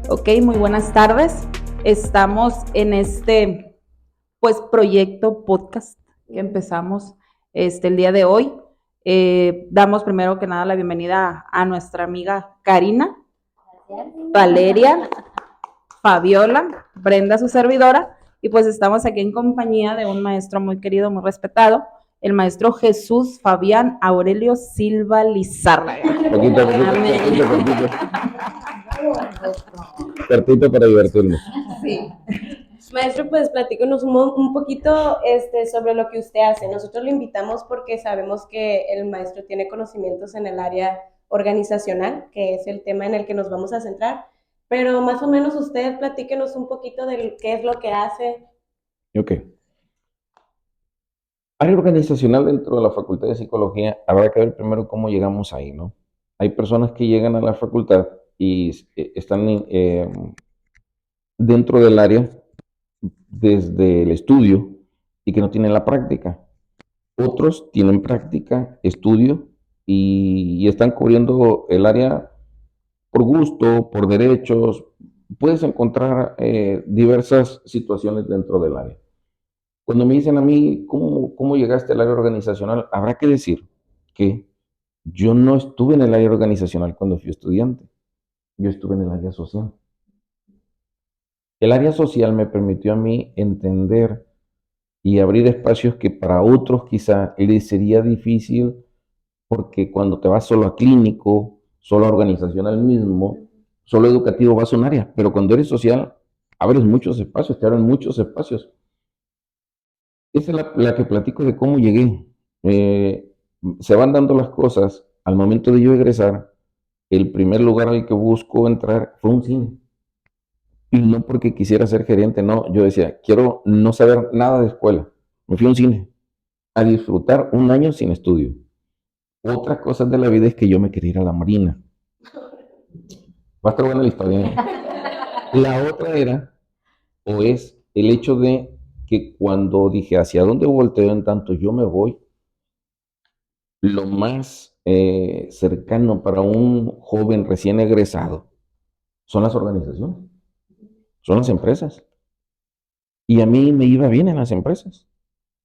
Ok, muy buenas tardes. Estamos en este, pues, proyecto podcast que empezamos el día de hoy. Damos primero que nada la bienvenida a nuestra amiga Karina, Valeria, Fabiola, Brenda, su servidora, y pues estamos aquí en compañía de un maestro muy querido, muy respetado, el maestro Jesús Fabián Aurelio Silva Lizárraga. Cortito. Cortito para divertirnos. Sí. Maestro, pues platícanos un poquito sobre lo que usted hace. Nosotros lo invitamos porque sabemos que el maestro tiene conocimientos en el área organizacional, que es el tema en el que nos vamos a centrar, pero más o menos usted platíquenos un poquito de qué es lo que hace. Ok. Área organizacional dentro de la Facultad de Psicología, habrá que ver primero cómo llegamos ahí, ¿no? Hay personas que llegan a la facultad y están dentro del área desde el estudio y que no tienen la práctica. Otros tienen práctica, estudio y están cubriendo el área por gusto, por derechos. Puedes encontrar diversas situaciones dentro del área. Cuando me dicen a mí, ¿cómo llegaste al área organizacional? Habrá que decir que yo no estuve en el área organizacional cuando fui estudiante, yo estuve en el área social. El área social me permitió a mí entender y abrir espacios que para otros quizá les sería difícil, porque cuando te vas solo a clínico, solo a organizacional mismo, solo educativo vas a un área, pero cuando eres social, abres muchos espacios, te abren muchos espacios. Esa es la que platico de cómo llegué. Eh, Se van dando las cosas. Al momento de yo egresar, el primer lugar al que busco entrar fue un cine. Y no porque quisiera ser gerente, no. Yo decía, quiero no saber nada de escuela. Me fui a un cine a disfrutar un año sin estudio. Otra cosa de la vida es que yo me quería ir a la marina. Va a estar buena la historia, ¿eh? La otra era, o es, el hecho de que cuando dije hacia dónde volteo en tanto yo me voy, lo más cercano para un joven recién egresado son las organizaciones, son las empresas. Y a mí me iba bien en las empresas.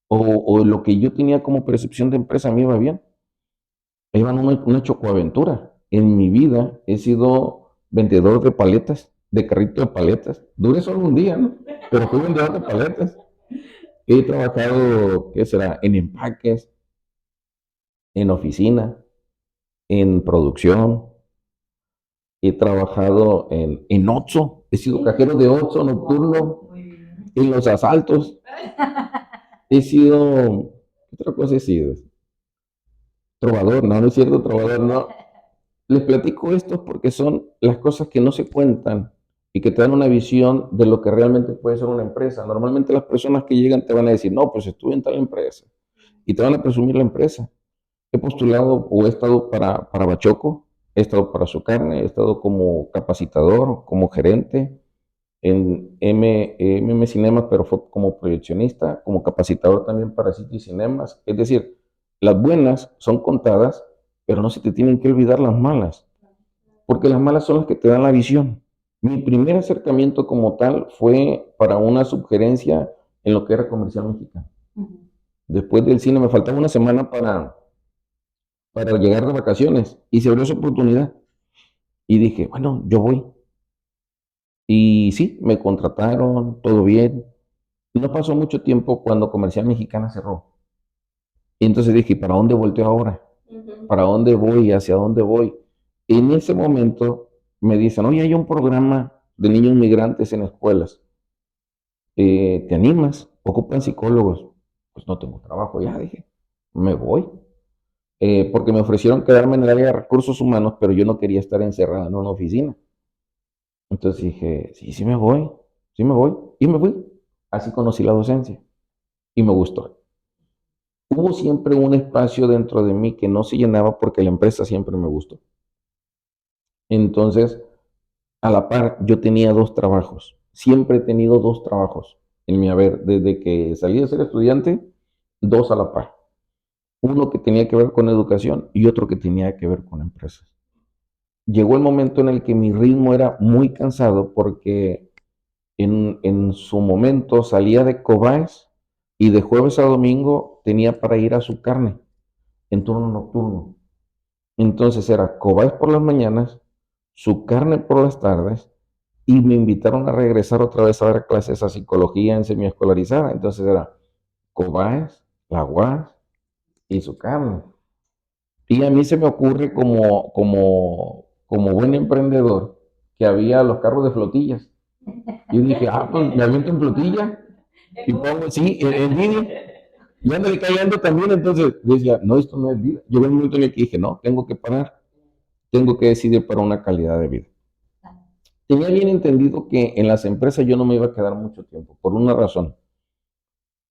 O lo que yo tenía como percepción de empresa me iba bien. Iba una chocoaventura. En mi vida he sido vendedor de paletas, de carrito de paletas. Duré solo un día, ¿no? Pero fui vendedor de paletas. He trabajado, ¿qué será? En empaques, en oficina, en producción. He trabajado en Oxxo, he sido cajero de Oxxo nocturno, en los asaltos. He sido, ¿qué otra cosa he sido? Trovador, no, no es cierto, trovador, no. Les platico esto porque son las cosas que no se cuentan y que te dan una visión de lo que realmente puede ser una empresa. Normalmente las personas que llegan te van a decir, no, pues estuve en tal empresa y te van a presumir la empresa. He postulado o he estado para Bachoco, he estado para su carne, he estado como capacitador, como gerente en MM Cinemas, pero fue como proyeccionista, como capacitador también para City Cinemas. Es decir, las buenas son contadas, pero no se te tienen que olvidar las malas, porque las malas son las que te dan la visión. Mi primer acercamiento como tal fue para una subgerencia en lo que era comercial mexicano. Después del cine me faltaba una semana para llegar de vacaciones y se abrió esa oportunidad. Y dije, bueno, yo voy. Y sí, me contrataron, todo bien. No pasó mucho tiempo cuando Comercial Mexicana cerró. Y entonces dije, ¿para dónde volteo ahora? ¿Para dónde voy? ¿Hacia dónde voy? En ese momento me dicen, oye, hay un programa de niños migrantes en escuelas. ¿Te animas? Ocupan psicólogos. Pues no tengo trabajo, ya dije, me voy. Porque me ofrecieron quedarme en el área de recursos humanos, pero yo no quería estar encerrado en una oficina. Entonces dije, sí, sí me voy, sí me voy. Y me fui. Así conocí la docencia y me gustó. Hubo siempre un espacio dentro de mí que no se llenaba porque la empresa siempre me gustó. Entonces, a la par, yo tenía dos trabajos. Siempre he tenido dos trabajos en mi haber. Desde que salí de ser estudiante, dos a la par. Uno que tenía que ver con educación y otro que tenía que ver con empresas. llegó el momento en el que mi ritmo era muy cansado porque en su momento salía de Cobáez y de jueves a domingo tenía para ir a su carne en turno nocturno. Entonces era Cobáez por las mañanas, su carne por las tardes, y me invitaron a regresar otra vez a dar clases a psicología en semiescolarizada. Entonces era Cobáez, la UAS y su carne. Y a mí se me ocurre como buen emprendedor que había los carros de flotillas. Y dije, pues me aviento en flotilla y pongo, sí, en línea. Y ándale cayendo también. Entonces decía, no, esto no es vida. Llegó un momento en el que dije, no, tengo que parar, tengo que decidir para una calidad de vida. Tenía bien entendido que en las empresas yo no me iba a quedar mucho tiempo, por una razón.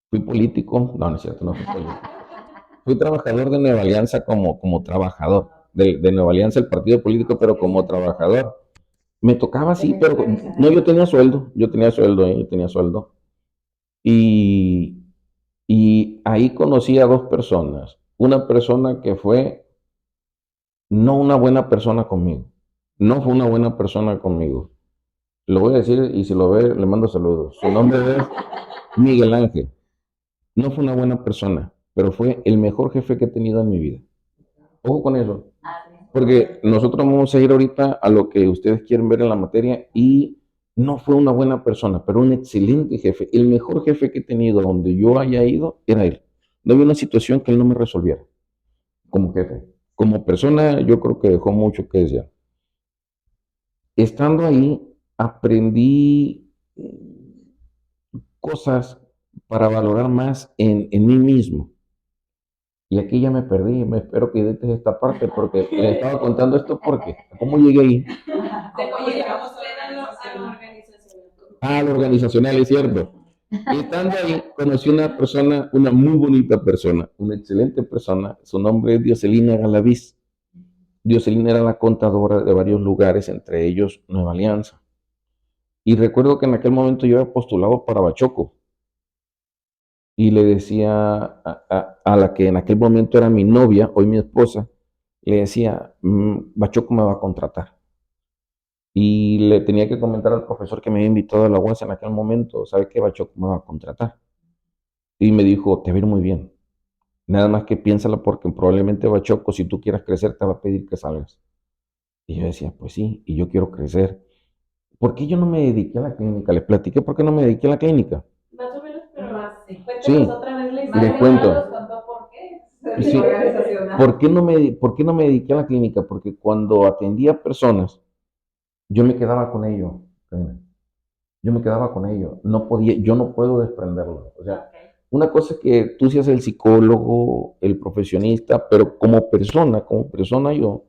Fui político, no, no es cierto, no fui político. Fui trabajador de Nueva Alianza como trabajador, de Nueva Alianza, el partido político, pero como trabajador. Me tocaba así, pero no, yo tenía sueldo. Y, y ahí conocí a dos personas. Una persona que fue no una buena persona conmigo. No fue una buena persona conmigo. Lo voy a decir y si lo ve, le mando saludos. Su nombre es Miguel Ángel. No fue una buena persona, pero fue el mejor jefe que he tenido en mi vida. Ojo con eso. Porque nosotros vamos a ir ahorita a lo que ustedes quieren ver en la materia y no fue una buena persona, pero un excelente jefe. El mejor jefe que he tenido donde yo haya ido era él. No había una situación que él no me resolviera como jefe. Como persona, yo creo que dejó mucho que desear. Estando ahí, aprendí cosas para valorar más en mí mismo. Y aquí ya me perdí, me espero que edites esta parte porque le estaba contando esto porque, ¿cómo llegué ahí? ¿Cómo llegamos a la organización? Ah, lo organizacional, es cierto. Y estando ahí, conocí una persona, una muy bonita persona, una excelente persona. Su nombre es Dioselina Galaviz. Dioselina era la contadora de varios lugares, entre ellos Nueva Alianza. Y recuerdo que en aquel momento yo había postulado para Bachoco. Y le decía a la que en aquel momento era mi novia, hoy mi esposa, le decía, Bachoco me va a contratar. Y le tenía que comentar al profesor que me había invitado a la UAS en aquel momento, ¿sabe qué? Bachoco me va a contratar. Y me dijo, te va a ir muy bien. Nada más que piénsala porque probablemente Bachoco, si tú quieres crecer, te va a pedir que salgas. Y yo decía, pues sí, y yo quiero crecer. ¿Por qué yo no me dediqué a la clínica? Les platiqué por qué no me dediqué a la clínica. Más o menos, pero más. Cuéntanos Sí, otra vez la les historia. cuento. Nos contó por qué. Sí. Organizacional. ¿Por qué no me dediqué a la clínica? Porque cuando atendía personas, yo me quedaba con ellos. Yo me quedaba con ellos. No podía, yo no puedo desprenderlo. O sea, una cosa es que tú seas el psicólogo, el profesionista, pero como persona yo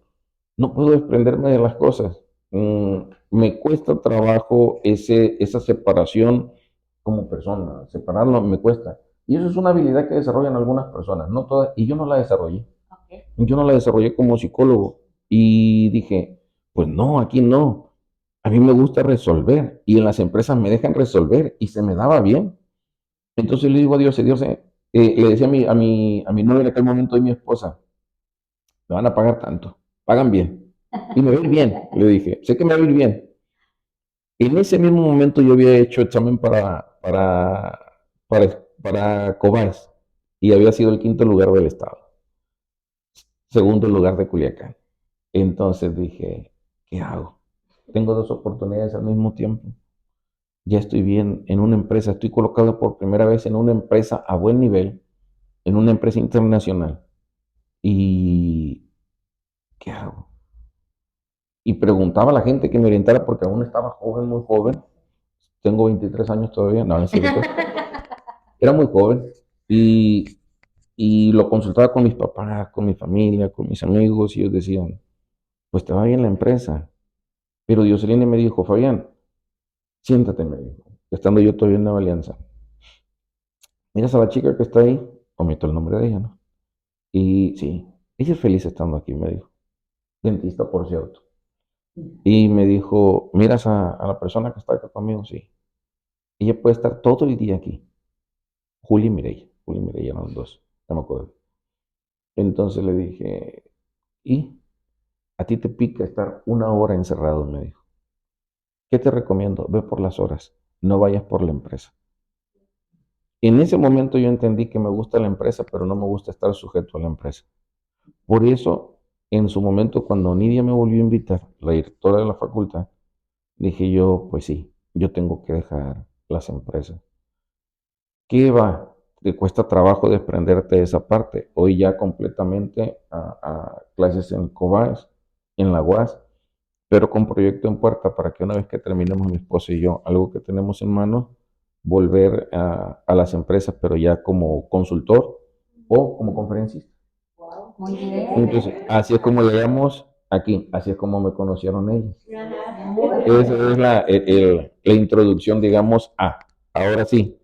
no puedo desprenderme de las cosas. Me cuesta trabajo esa separación como persona. Separarlo me cuesta. Y eso es una habilidad que desarrollan algunas personas, no todas, y yo no la desarrollé. Yo no la desarrollé como psicólogo. Y dije, pues no, aquí no. A mí me gusta resolver y en las empresas me dejan resolver y se me daba bien. Entonces le digo a Dios, le decía a mi novia en aquel momento y mi esposa, me van a pagar tanto, pagan bien. Y me va a ir bien, le dije, sé que me va a ir bien. En ese mismo momento yo había hecho examen para Cobás y había sido el quinto lugar del estado, segundo lugar de Culiacán. Entonces dije, ¿qué hago? Tengo dos oportunidades al mismo tiempo. Ya estoy bien en una empresa, estoy colocado por primera vez en una empresa a buen nivel, en una empresa internacional. ¿Y qué hago? Y preguntaba a la gente que me orientara porque aún estaba joven, muy joven. Tengo 23 años todavía, no, no es cierto. Era muy joven y, y lo consultaba con mis papás, con mi familia, con mis amigos y ellos decían, pues te va bien la empresa. Pero Dioselina me dijo, Fabián, siéntate, me dijo, estando yo todavía en la Alianza. Miras a la chica que está ahí, omito el nombre de ella, ¿no? Y sí, ella es feliz estando aquí, me dijo. Dentista, por cierto. Y me dijo, miras a la persona que está acá conmigo, sí. Ella puede estar todo el día aquí. Juli y Mireia eran los dos, no me acuerdo. Entonces le dije, ¿y? a ti te pica estar 1 hora encerrado, me dijo. ¿Qué te recomiendo? Ve por las horas, no vayas por la empresa. En ese momento yo entendí que me gusta la empresa, pero no me gusta estar sujeto a la empresa. Por eso, en su momento, cuando Nidia me volvió a invitar, la directora de la facultad, dije yo, pues sí, yo tengo que dejar las empresas. ¿Qué va? Te cuesta trabajo desprenderte de esa parte. Hoy ya completamente a clases en COBAES, en la UAS, pero con proyecto en puerta para que una vez que terminemos mi esposa y yo, algo que tenemos en manos, volver a las empresas, pero ya como consultor o como conferencista. Muy bien. Entonces, así es como le damos aquí, así es como me conocieron ellos. Esa es la introducción, digamos, ahora sí,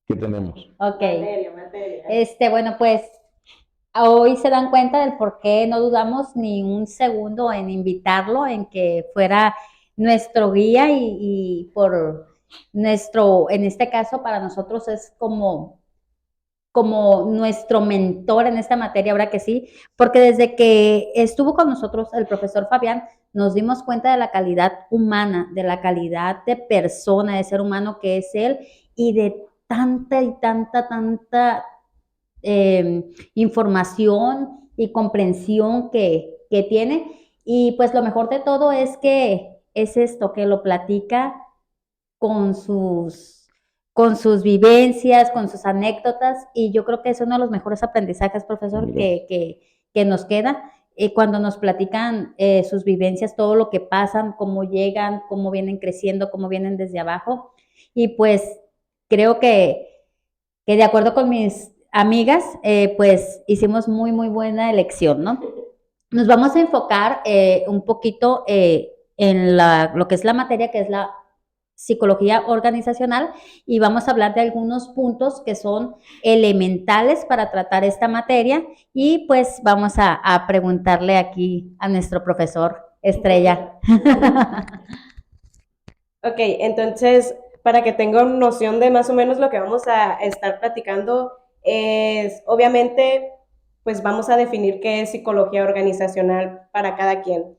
¿qué tenemos? Ok. Materia. Bueno, pues hoy se dan cuenta del por qué no dudamos ni un segundo en invitarlo, en que fuera nuestro guía y por en este caso para nosotros es como nuestro mentor en esta materia, ahora que sí, porque desde que estuvo con nosotros el profesor Fabián, nos dimos cuenta de la calidad humana, de la calidad de persona, de ser humano que es él y de tanta y tanta información y comprensión que tiene. Y pues lo mejor de todo es que es esto, que lo platica con con sus vivencias, con sus anécdotas, y yo creo que es uno de los mejores aprendizajes, profesor, que nos queda. Cuando nos platican sus vivencias, todo lo que pasan, cómo llegan, cómo vienen creciendo, cómo vienen desde abajo. Y pues creo que de acuerdo con mis amigas, pues hicimos muy buena elección, ¿no? Nos vamos a enfocar un poquito en lo que es la materia, que es la psicología organizacional, y vamos a hablar de algunos puntos que son elementales para tratar esta materia, y pues vamos a preguntarle aquí a nuestro profesor Estrella. Ok, entonces, para que tengan noción de más o menos lo que vamos a estar platicando, es obviamente, pues vamos a definir qué es psicología organizacional para cada quien.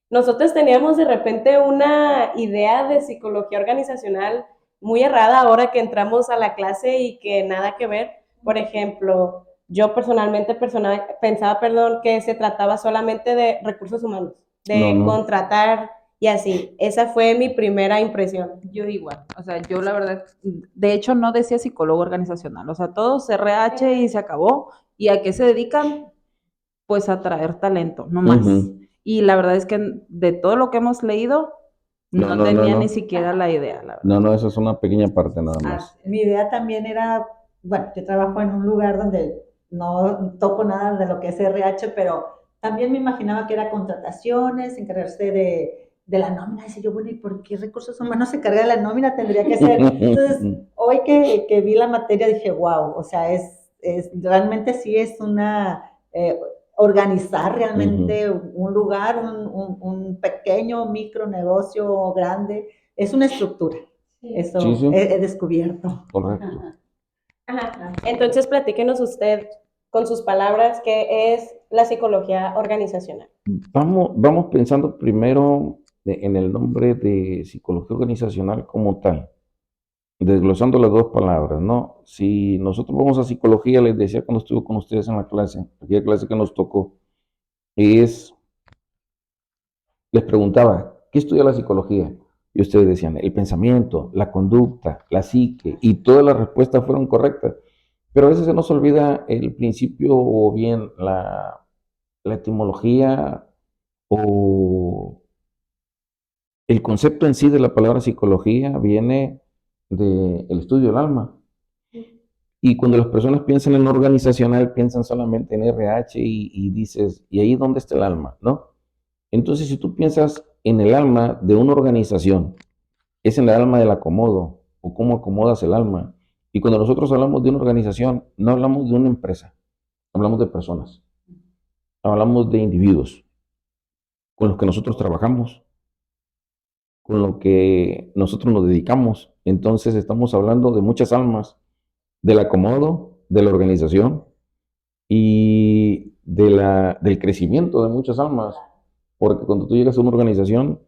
Nosotros teníamos de repente una idea de psicología organizacional muy errada ahora que entramos a la clase y que nada que ver. Por ejemplo, yo personalmente pensaba, que se trataba solamente de recursos humanos, No, de no. contratar y así. Esa fue mi primera impresión. Yo igual, o sea, yo la verdad, de hecho no decía psicólogo organizacional, o sea, todos RH y se acabó. ¿Y a qué se dedican? Pues a traer talento, no más. Ujú. Y la verdad es que de todo lo que hemos leído, No, no no, no, tenía no. ni siquiera la idea, la verdad. No, no, eso es una pequeña parte nada más. Mi idea también era, bueno, yo trabajo en un lugar donde no toco nada de lo que es RH, pero también me imaginaba que era contrataciones, encargarse de la nómina. Dice yo, bueno, ¿y por qué recursos humanos se encarga de la nómina? Tendría que ser. Entonces, hoy que vi la materia dije, wow, o sea, realmente sí es organizar realmente un lugar, un pequeño micronegocio grande, es una estructura. Eso Sí, sí. he descubierto. Correcto. Ajá. Entonces, platíquenos usted con sus palabras qué es la psicología organizacional. Vamos pensando primero en el nombre de psicología organizacional como tal, desglosando las dos palabras, ¿no? Si nosotros vamos a psicología, les decía cuando estuve con ustedes en la clase, aquella clase que nos tocó, les preguntaba, ¿qué estudia la psicología? Y ustedes decían, el pensamiento, la conducta, la psique, y todas las respuestas fueron correctas. Pero a veces se nos olvida el principio o bien la etimología o el concepto en sí de la palabra psicología viene del estudio del alma. Y cuando las personas piensan en organizacional, piensan solamente en RH y dices, ¿y ahí dónde está el alma? ¿No? Entonces, si tú piensas en el alma de una organización, es en el alma del acomodo o cómo acomodas el alma. Y cuando nosotros hablamos de una organización, no hablamos de una empresa, hablamos de personas, hablamos de individuos con los que nosotros trabajamos, con lo que nosotros nos dedicamos. Entonces estamos hablando de muchas almas, del acomodo, de la organización y del crecimiento de muchas almas. porque cuando tú llegas a una organización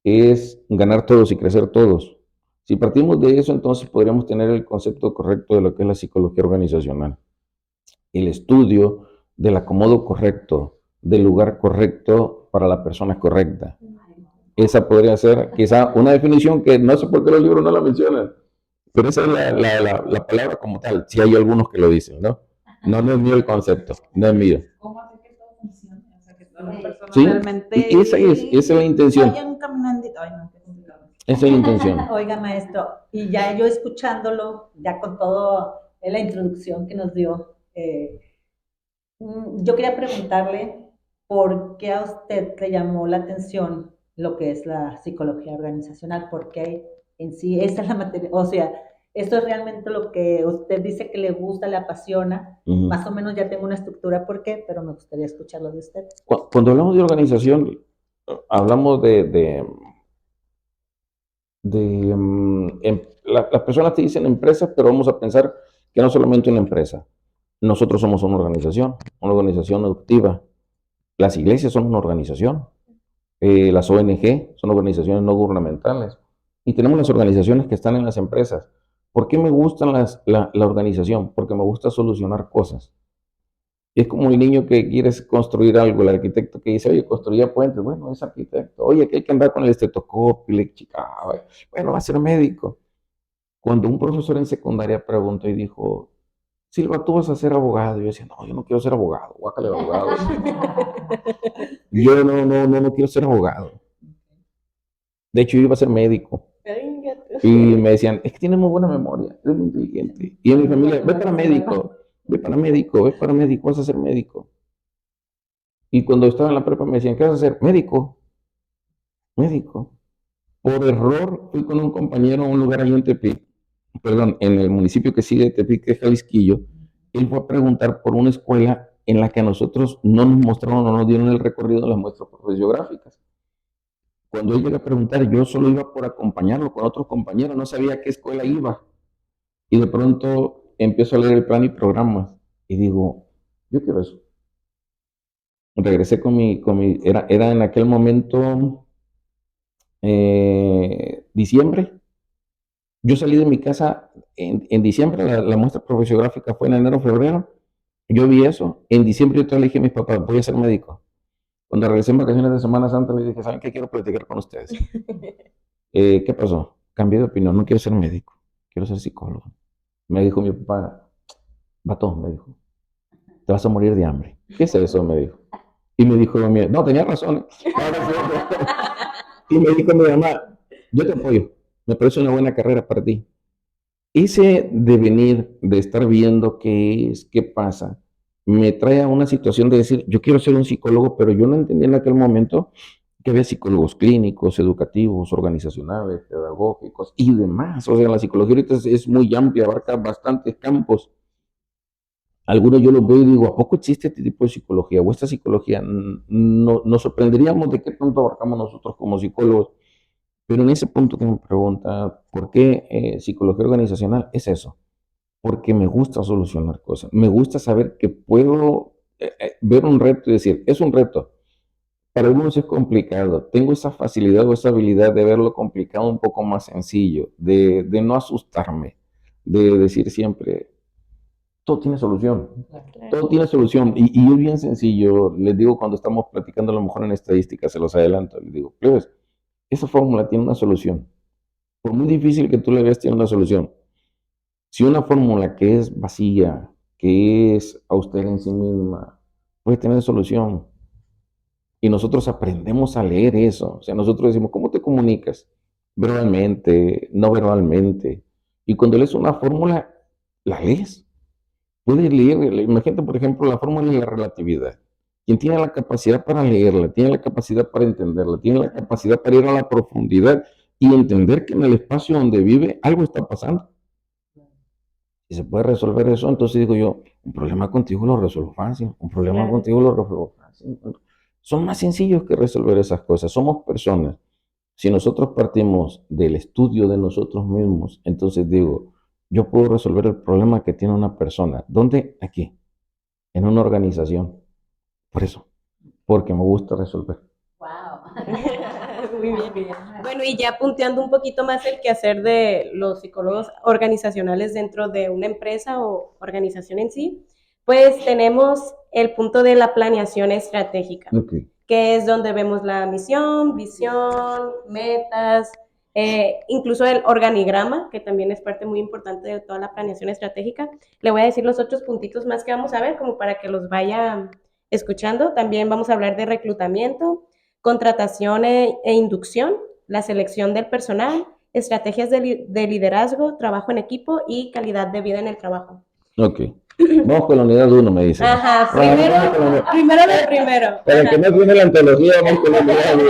es ganar todos y crecer todos. Si partimos de eso, entonces podríamos tener el concepto correcto de lo que es la psicología organizacional. El estudio del acomodo correcto, del lugar correcto para la persona correcta. Esa podría ser quizá una definición que no sé por qué los libros no la mencionan, pero esa es la palabra como tal. Si hay algunos que lo dicen, ¿no? No es mío el concepto, no es mío. ¿Cómo hacer que todo funcione? O sea, que todas las personas Sí, realmente y esa es la intención. vayan caminando. Ay, no, qué complicado. Esa es la intención. Oiga, maestro, y ya yo escuchándolo, ya con todo la introducción que nos dio, yo quería preguntarle por qué a usted le llamó la atención lo que es la psicología organizacional, porque en sí esa es la materia, o sea, esto es realmente lo que usted dice que le gusta, le apasiona, más o menos ya tengo una estructura por qué, pero me gustaría escucharlo de usted. Cuando hablamos de organización, hablamos las personas te dicen empresas, pero vamos a pensar que no solamente una empresa. Nosotros somos una organización educativa. Las iglesias son una organización. Las ONG son organizaciones no gubernamentales. Y tenemos las organizaciones que están en las empresas. ¿Por qué me gusta la organización? Porque me gusta solucionar cosas. Es como el niño que quieres construir algo, el arquitecto que dice, oye, construía puentes, bueno, es arquitecto. Oye, que hay que andar con el estetoscopio, le chicaba, bueno, va a ser médico. Cuando un profesor en secundaria preguntó y dijo, Silva, tú vas a ser abogado. Yo decía, no, yo no quiero ser abogado, guácale de abogado. Yo no quiero ser abogado. De hecho, yo iba a ser médico. Y me decían, es que tienes muy buena memoria, eres muy inteligente. Y en mi familia, ve para médico, vas a ser médico. Y cuando estaba en la prepa me decían, ¿qué vas a hacer? Médico. Por error fui con un compañero a un lugar allí en Tepic, perdón, en el municipio que sigue de Tepic, que es Jalisquillo. Él fue a preguntar por una escuela en la que a nosotros no nos mostraron, no nos dieron el recorrido de las muestras geográficas. Cuando él llega a preguntar, yo solo iba por acompañarlo con otros compañeros, no sabía a qué escuela iba. Y de pronto empiezo a leer el plan y programas y digo, yo quiero eso. Regresé era en aquel momento diciembre. Yo salí de mi casa en diciembre, la muestra profesiográfica fue en enero, febrero. Yo vi eso. En diciembre yo te le dije a mis papás, voy a ser médico. Cuando regresé en vacaciones de Semana Santa, les dije, ¿saben qué? Quiero platicar con ustedes. ¿Qué pasó? Cambié de opinión, no quiero ser médico, quiero ser psicólogo. Me dijo mi papá, vato, me dijo, te vas a morir de hambre. ¿Qué es eso? Me dijo. Y me dijo, no, tenía razón. Y me dijo mi mamá, yo te apoyo, me parece una buena carrera para ti. Ese devenir de estar viendo qué es, qué pasa, me trae a una situación de decir, yo quiero ser un psicólogo, pero yo no entendía en aquel momento que había psicólogos clínicos, educativos, organizacionales, pedagógicos y demás. O sea, la psicología ahorita es muy amplia, abarca bastantes campos. Algunos yo los veo y digo, ¿a poco existe este tipo de psicología? O esta psicología, nos sorprenderíamos de qué tanto abarcamos nosotros como psicólogos. Pero en ese punto que me pregunta, ¿por qué psicología organizacional? Es eso, porque me gusta solucionar cosas, me gusta saber que puedo ver un reto y decir, es un reto. Para algunos es complicado, tengo esa facilidad o esa habilidad de verlo complicado un poco más sencillo, de no asustarme, de decir siempre, todo tiene solución, todo tiene solución. Y es bien sencillo, les digo cuando estamos platicando a lo mejor en estadística, se los adelanto, les digo, plebes, esa fórmula tiene una solución. Por muy difícil que tú le veas, tiene una solución. Si una fórmula que es vacía, que es austera en sí misma, puede tener solución. Y nosotros aprendemos a leer eso. O sea, nosotros decimos, ¿cómo te comunicas? Verbalmente, no verbalmente. Y cuando lees una fórmula, la lees. Puedes leer, imagínate, por ejemplo, la fórmula de la relatividad. Quien tiene la capacidad para leerla, tiene la capacidad para entenderla, tiene la capacidad para ir a la profundidad y entender que en el espacio donde vive algo está pasando. Si se puede resolver eso, entonces digo yo, un problema contigo lo resuelvo fácil, un problema contigo lo resuelvo fácil. Son más sencillos que resolver esas cosas, somos personas. Si nosotros partimos del estudio de nosotros mismos, entonces digo, yo puedo resolver el problema que tiene una persona. ¿Dónde? Aquí, en una organización. Por eso, porque me gusta resolver. Wow, Muy bien. Bueno, y ya punteando un poquito más el quehacer de los psicólogos organizacionales dentro de una empresa o organización en sí, pues tenemos el punto de la planeación estratégica, Ok. que es donde vemos la misión, visión, metas, incluso el organigrama, que también es parte muy importante de toda la planeación estratégica. Le voy a decir los otros puntitos más que vamos a ver, como para que los vaya escuchando. También vamos a hablar de reclutamiento, contratación e inducción, la selección del personal, estrategias de liderazgo, trabajo en equipo y calidad de vida en el trabajo. Ok. Vamos con la unidad 1, me dice. Ajá, primero de primero. Para que no tiene la antología, vamos con la unidad 1,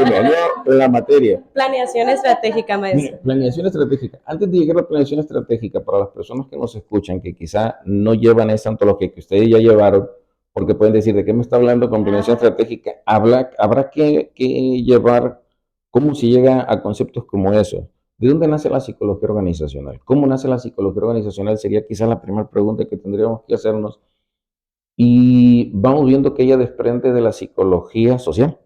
no la materia. Planeación estratégica, maestro. Mire, planeación estratégica. Antes de llegar a la planeación estratégica, para las personas que nos escuchan, que quizá no llevan esa antología que ustedes ya llevaron, porque pueden decir, ¿de qué me está hablando con planeación estratégica? Habrá que llevar cómo se llega a conceptos como eso. ¿De dónde nace la psicología organizacional? ¿Cómo nace la psicología organizacional? Sería quizá la primera pregunta que tendríamos que hacernos. Y vamos viendo que ella desprende de la psicología social.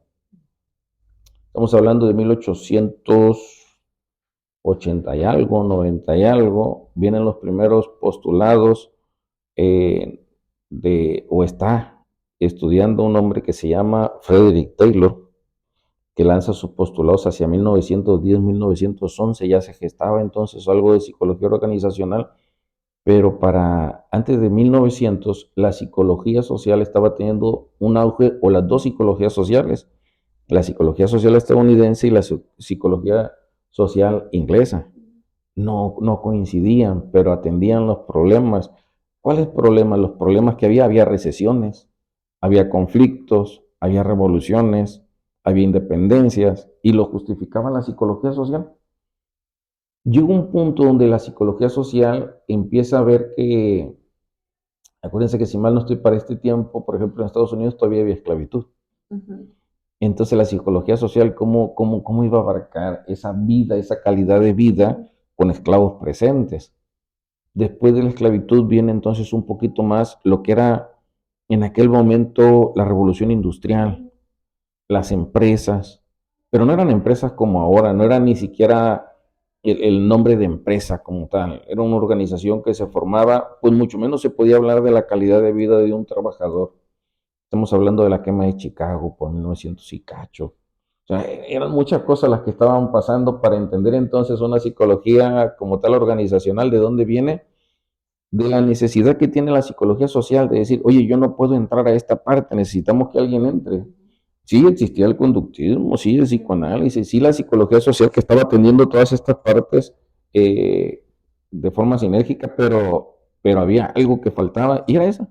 Estamos hablando de 1880 y algo, 90 y algo. Vienen los primeros postulados o está estudiando un hombre que se llama Frederick Taylor, que lanza sus postulados hacia 1910, 1911. Ya se gestaba entonces algo de psicología organizacional. Pero para antes de 1900, la psicología social estaba teniendo un auge, o las dos psicologías sociales, la psicología social estadounidense y la psicología social inglesa. No coincidían, pero atendían los problemas. ¿Cuáles problemas? Los problemas que había recesiones, había conflictos, había revoluciones, había independencias, y lo justificaba la psicología social. Llega un punto donde la psicología social empieza a ver que, acuérdense que si mal no estoy, para este tiempo, por ejemplo, en Estados Unidos todavía había esclavitud. Entonces la psicología social, ¿cómo iba a abarcar esa vida, esa calidad de vida con esclavos presentes? Después de la esclavitud viene entonces un poquito más lo que era en aquel momento la revolución industrial, las empresas, pero no eran empresas como ahora, no era ni siquiera el nombre de empresa como tal, era una organización que se formaba, pues mucho menos se podía hablar de la calidad de vida de un trabajador. Estamos hablando de la quema de Chicago por 1900 y cacho. O sea, eran muchas cosas las que estaban pasando para entender entonces una psicología como tal organizacional, de dónde viene, de la necesidad que tiene la psicología social de decir, oye, yo no puedo entrar a esta parte, necesitamos que alguien entre. Sí existía el conductismo, sí el psicoanálisis, sí la psicología social que estaba atendiendo todas estas partes de forma sinérgica, pero había algo que faltaba y era esa.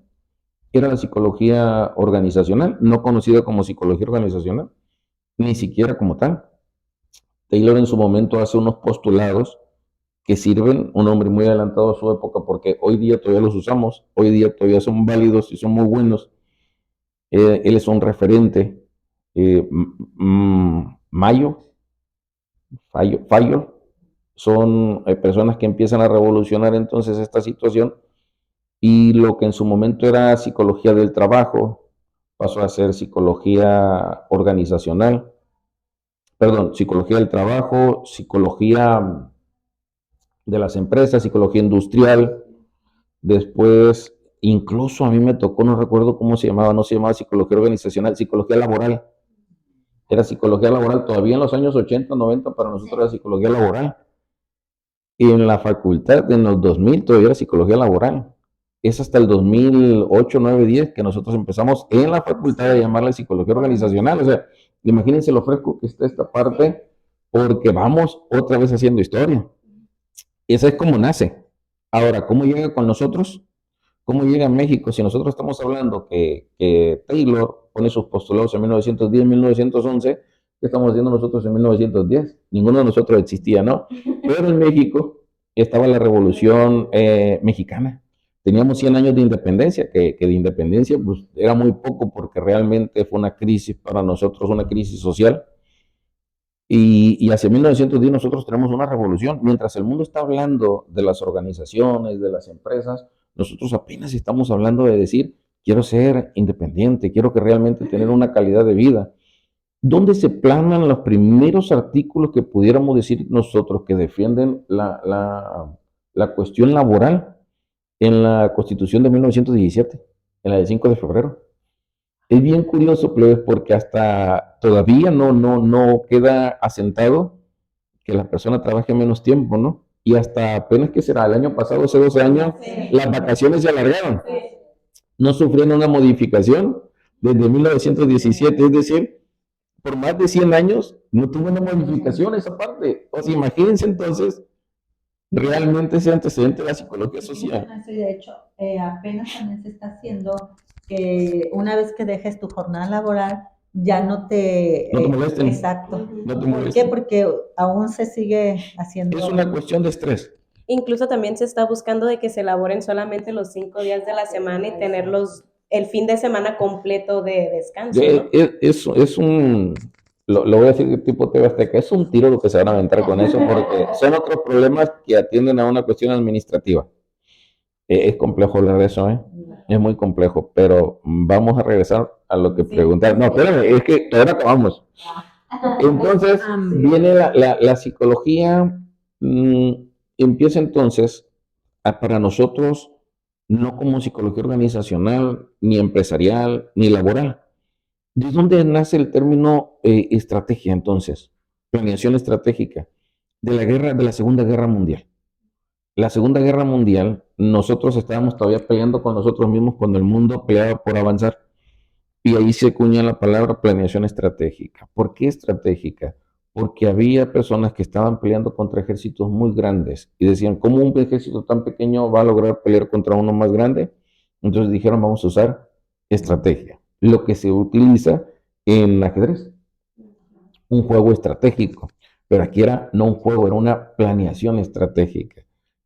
Era la psicología organizacional, no conocida como psicología organizacional, ni siquiera como tal. Taylor en su momento hace unos postulados que sirven, un hombre muy adelantado a su época, porque hoy día todavía los usamos, hoy día todavía son válidos y son muy buenos. Él es un referente. Mayo, Fallo, son personas que empiezan a revolucionar entonces esta situación, y lo que en su momento era psicología del trabajo pasó a ser psicología organizacional, perdón, psicología del trabajo, psicología de las empresas, psicología industrial. Después, incluso a mí me tocó, no recuerdo cómo se llamaba, no se llamaba psicología organizacional, psicología laboral. Era psicología laboral, todavía en los años 80, 90 para nosotros era psicología laboral. Y en la facultad, en los 2000, todavía era psicología laboral. Es hasta el 2008, 9, 10 que nosotros empezamos en la facultad a llamarla psicología organizacional. O sea, imagínense lo fresco que está esta parte, porque vamos otra vez haciendo historia. Esa es como nace. Ahora, ¿cómo llega con nosotros? ¿Cómo llega a México? Si nosotros estamos hablando que Taylor pone sus postulados en 1910, 1911, ¿qué estamos haciendo nosotros en 1910? Ninguno de nosotros existía, ¿no? Pero en México estaba la Revolución Mexicana. Teníamos 100 años de independencia, que de independencia pues era muy poco, porque realmente fue una crisis para nosotros, una crisis social. Y hacia 1910 nosotros tenemos una revolución. Mientras el mundo está hablando de las organizaciones, de las empresas, nosotros apenas estamos hablando de decir, quiero ser independiente, quiero que realmente tener una calidad de vida. donde se plasman los primeros artículos que pudiéramos decir nosotros que defienden la cuestión laboral en la Constitución de 1917, en la del 5 de febrero. Es bien curioso, plebes, porque hasta todavía no queda asentado que la persona trabaje menos tiempo, ¿no? Y hasta apenas que será el año pasado, hace 12 años, las vacaciones se alargaron. No sufrieron una modificación desde 1917, es decir, por más de 100 años no tuvo una modificación esa parte. O sea, imagínense entonces realmente ese antecedente de la psicología social. De hecho, apenas también se está haciendo que una vez que dejes tu jornada laboral, ya no te... No te molesten. Exacto. No te ¿Por molesten. qué? Porque aún se sigue haciendo... Es una cuestión de estrés. Incluso también se está buscando de que se elaboren solamente los 5 días de la semana y tener el fin de semana completo de descanso, ¿no? Es un... Lo voy a decir tipo TV Azteca, es un tiro lo que se van a aventar con eso, porque son otros problemas que atienden a una cuestión administrativa. Es complejo hablar de eso, ¿eh? Es muy complejo, pero vamos a regresar a lo que preguntaron. No, espérame, es que todavía no acabamos. Entonces, viene la psicología, empieza entonces para nosotros, no como psicología organizacional, ni empresarial, ni laboral. ¿De dónde nace el término estrategia entonces? Planeación estratégica. De la Segunda Guerra Mundial. La Segunda Guerra Mundial, nosotros estábamos todavía peleando con nosotros mismos cuando el mundo peleaba por avanzar. Y ahí se acuña la palabra planeación estratégica. ¿Por qué estratégica? Porque había personas que estaban peleando contra ejércitos muy grandes y decían, ¿cómo un ejército tan pequeño va a lograr pelear contra uno más grande? Entonces dijeron, vamos a usar estrategia. Lo que se utiliza en ajedrez. Un juego estratégico. Pero aquí era no un juego, era una planeación estratégica.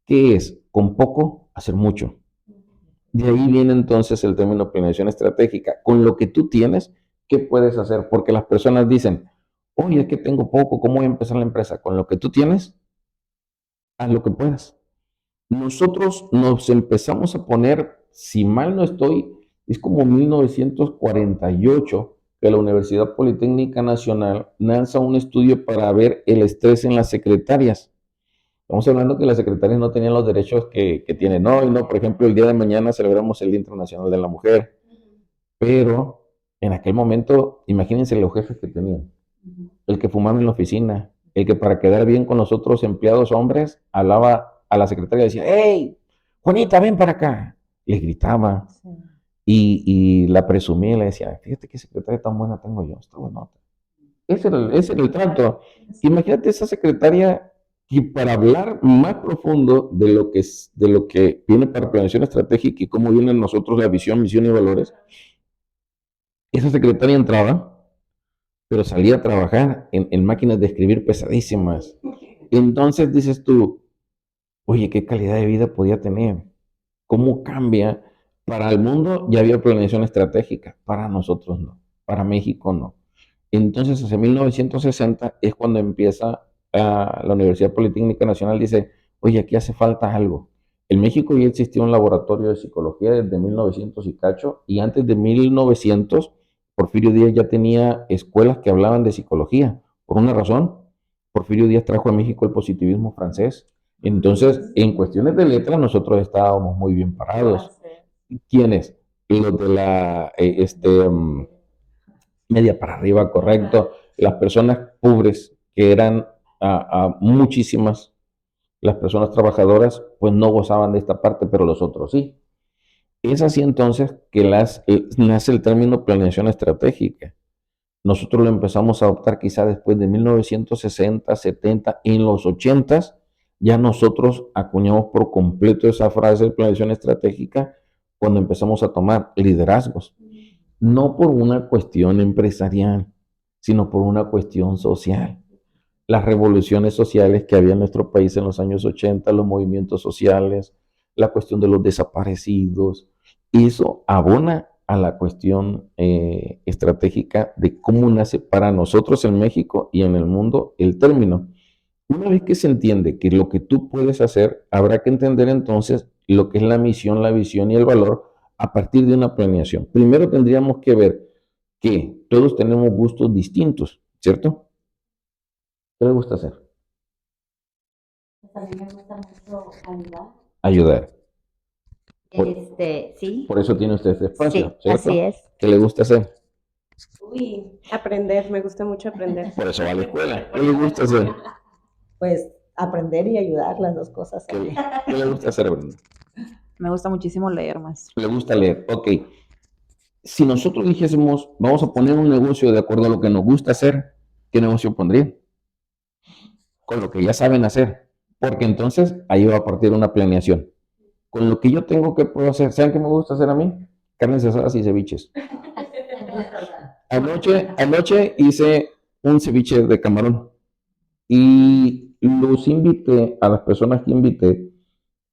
¿Qué es? Con poco, hacer mucho. De ahí viene entonces el término planeación estratégica. Con lo que tú tienes, ¿qué puedes hacer? Porque las personas dicen, oye, es que tengo poco, ¿cómo voy a empezar la empresa? Con lo que tú tienes, haz lo que puedas. Nosotros nos empezamos a poner, si mal no estoy, es como 1948 que la Universidad Politécnica Nacional lanza un estudio para ver el estrés en las secretarias. Estamos hablando que las secretarias no tenían los derechos que tienen hoy, ¿no? Por ejemplo, el día de mañana celebramos el Día Internacional de la Mujer, pero en aquel momento, imagínense los jefes que tenían. El que fumaba en la oficina, el que para quedar bien con los otros empleados hombres, hablaba a la secretaria y decía, ¡hey, Juanita, ven para acá! Les gritaba y la presumía y le decía, fíjate qué secretaria tan buena tengo yo, está buenota. Ese era el trato. Imagínate esa secretaria y para hablar más profundo de lo que viene para planeación estratégica y cómo viene en nosotros la visión, misión y valores, esa secretaria entraba, pero salía a trabajar en máquinas de escribir pesadísimas. Entonces dices tú, oye, ¿qué calidad de vida podía tener? ¿Cómo cambia? Para el mundo ya había planeación estratégica, para nosotros no, para México no. Entonces, hacia 1960 es cuando empieza la Universidad Politécnica Nacional, dice, oye, aquí hace falta algo. En México ya existía un laboratorio de psicología desde 1900 y cacho, y antes de 1900, Porfirio Díaz ya tenía escuelas que hablaban de psicología. Por una razón, Porfirio Díaz trajo a México el positivismo francés. Entonces, en cuestiones de letras, nosotros estábamos muy bien parados. ¿Quiénes? Los de la media para arriba, correcto. Las personas pobres, que eran muchísimas, las personas trabajadoras, pues no gozaban de esta parte, pero los otros sí. Es así entonces que nace el término planeación estratégica. Nosotros lo empezamos a adoptar quizá después de 1960, 70, en los 80 ya nosotros acuñamos por completo esa frase de planeación estratégica cuando empezamos a tomar liderazgos. No por una cuestión empresarial, sino por una cuestión social. Las revoluciones sociales que había en nuestro país en los años 80, los movimientos sociales, la cuestión de los desaparecidos, eso abona a la cuestión estratégica de cómo nace para nosotros en México y en el mundo el término. Una vez que se entiende que lo que tú puedes hacer, habrá que entender entonces lo que es la misión, la visión y el valor a partir de una planeación. Primero tendríamos que ver que todos tenemos gustos distintos, ¿cierto? ¿Qué le gusta hacer? A mí me gusta mucho ayudar. Ayudar. Sí. Por eso tiene usted este espacio, Sí, ¿cierto? así es. ¿Qué le gusta hacer? Uy, aprender, me gusta mucho aprender. Por eso va a la escuela. ¿Qué le gusta hacer? Pues aprender y ayudar, las dos cosas. ¿Qué le gusta hacer, Brenda? Me gusta muchísimo leer, maestro. Le gusta leer. Ok. Si nosotros dijésemos, vamos a poner un negocio de acuerdo a lo que nos gusta hacer, ¿qué negocio pondrían? Con lo que ya saben hacer. Porque entonces ahí va a partir una planeación. Con lo que yo tengo que puedo hacer, ¿saben qué me gusta hacer a mí? Carnes asadas y ceviches. Anoche hice un ceviche de camarón y los invité a las personas que invité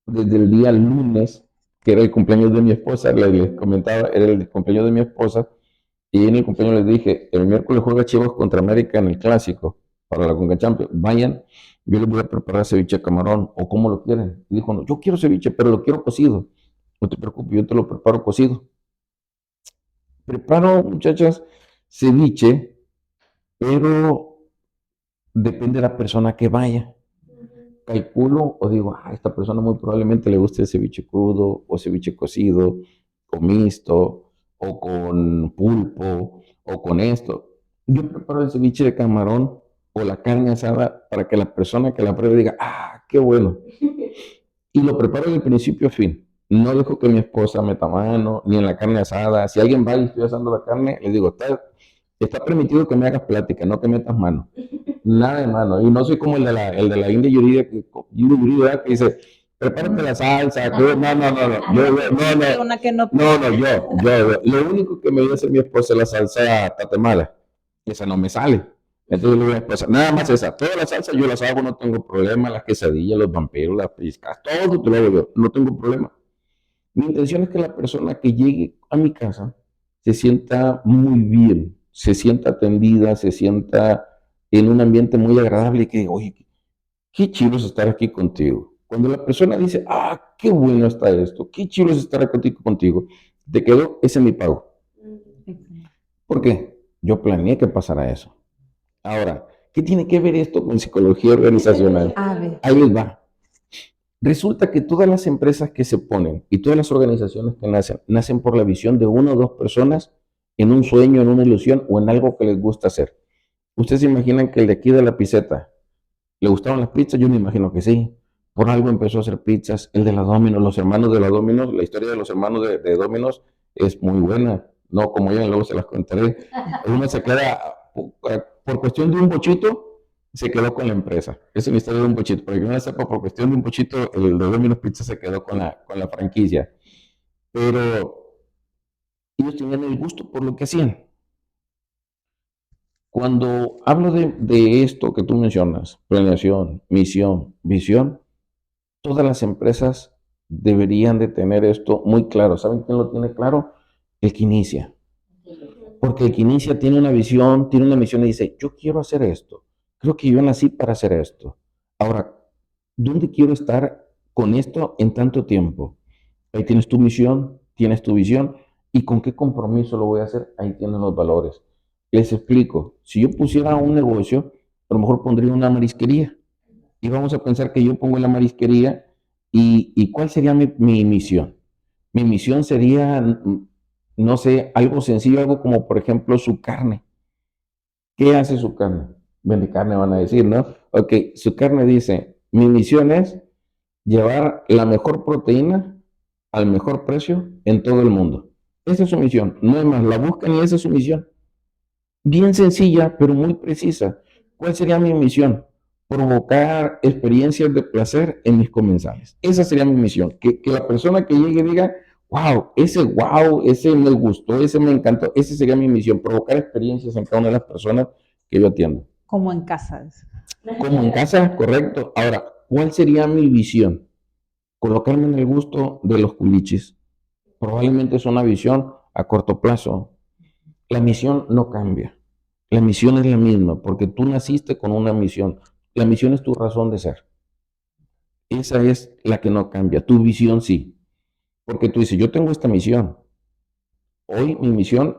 desde el día lunes, que era el cumpleaños de mi esposa, les comentaba, era el cumpleaños de mi esposa, y en el cumpleaños les dije, el miércoles juega Chivas contra América en el Clásico, para la Conca Champions, vayan, yo les voy a preparar ceviche de camarón, o como lo quieren. Y dijo, no, yo quiero ceviche, pero lo quiero cocido. No te preocupes, yo te lo preparo cocido. Preparo, muchachas, ceviche, pero depende de la persona que vaya. Calculo o digo, a esta persona muy probablemente le guste el ceviche crudo, o ceviche cocido, o mixto, o con pulpo, o con esto. Yo preparo el ceviche de camarón o la carne asada para que la persona que la pruebe diga, ah, qué bueno. Y lo preparo de principio a fin. No dejo que mi esposa meta mano, ni en la carne asada. Si alguien va y estoy asando la carne, le digo, está permitido que me hagas plática, no que metas mano. Nada de mano. Y no soy como el de la India Yuridia que dice, prepárate la salsa. No, no, no, no. Una que no. Yo. Lo único que me dio hacer mi esposa es la salsa tatemala. Esa no me sale. Entonces le digo a mi esposa, nada más esa. Toda la salsa yo las hago, no tengo problema. Las quesadillas, los vampiros, las piscas, todo te lo hago yo. No tengo problema. Mi intención es que la persona que llegue a mi casa se sienta muy bien, se sienta atendida, se sienta en un ambiente muy agradable y que diga, oye, qué chido es estar aquí contigo. Cuando la persona dice, ah, qué bueno está esto, qué chido es estar aquí contigo, te quedó, ese es mi pago. ¿Por qué? Yo planeé que pasara eso. Ahora, ¿qué tiene que ver esto con psicología organizacional? A ver. Ahí les va. Resulta que todas las empresas que se ponen y todas las organizaciones que nacen por la visión de una o dos personas en un sueño, en una ilusión o en algo que les gusta hacer. ¿Ustedes se imaginan que el de aquí de la piseta le gustaban las pizzas? Yo me imagino que sí. Por algo empezó a hacer pizzas. El de la Domino's, los hermanos de la Domino's, la historia de los hermanos de Domino's es muy buena. No, como ya luego se las contaré. Uno se queda, por cuestión de un bochito, se quedó con la empresa. Esa es la historia de un bochito. Para que no sepa, por cuestión de un bochito, el de Domino's Pizza se quedó con la franquicia. Pero ellos tenían el gusto por lo que hacían. Cuando hablo de esto que tú mencionas, planeación, misión, visión, todas las empresas deberían de tener esto muy claro. ¿Saben quién lo tiene claro? El que inicia. Porque el que inicia tiene una visión, tiene una misión y dice, yo quiero hacer esto. Creo que yo nací para hacer esto. Ahora, ¿dónde quiero estar con esto en tanto tiempo? Ahí tienes tu misión, tienes tu visión y con qué compromiso lo voy a hacer, ahí tienes los valores. Les explico, si yo pusiera un negocio, a lo mejor pondría una marisquería y vamos a pensar que yo pongo la marisquería y ¿cuál sería mi misión? Mi misión sería, no sé, algo sencillo, algo como por ejemplo su carne. ¿Qué hace su carne? Vende carne, van a decir, ¿no? Ok, su carne dice, mi misión es llevar la mejor proteína al mejor precio en todo el mundo. Esa es su misión, no es más, la buscan y esa es su misión. Bien sencilla, pero muy precisa. ¿Cuál sería mi misión? Provocar experiencias de placer en mis comensales. Esa sería mi misión. Que la persona que llegue diga, wow, ese me gustó, ese me encantó. Esa sería mi misión, provocar experiencias en cada una de las personas que yo atiendo. Como en casa. Como en casa, correcto. Ahora, ¿cuál sería mi visión? Colocarme en el gusto de los culichis. Probablemente es una visión a corto plazo. La misión no cambia. La misión es la misma, porque tú naciste con una misión. La misión es tu razón de ser. Esa es la que no cambia. Tu visión sí. Porque tú dices, yo tengo esta misión. Hoy mi misión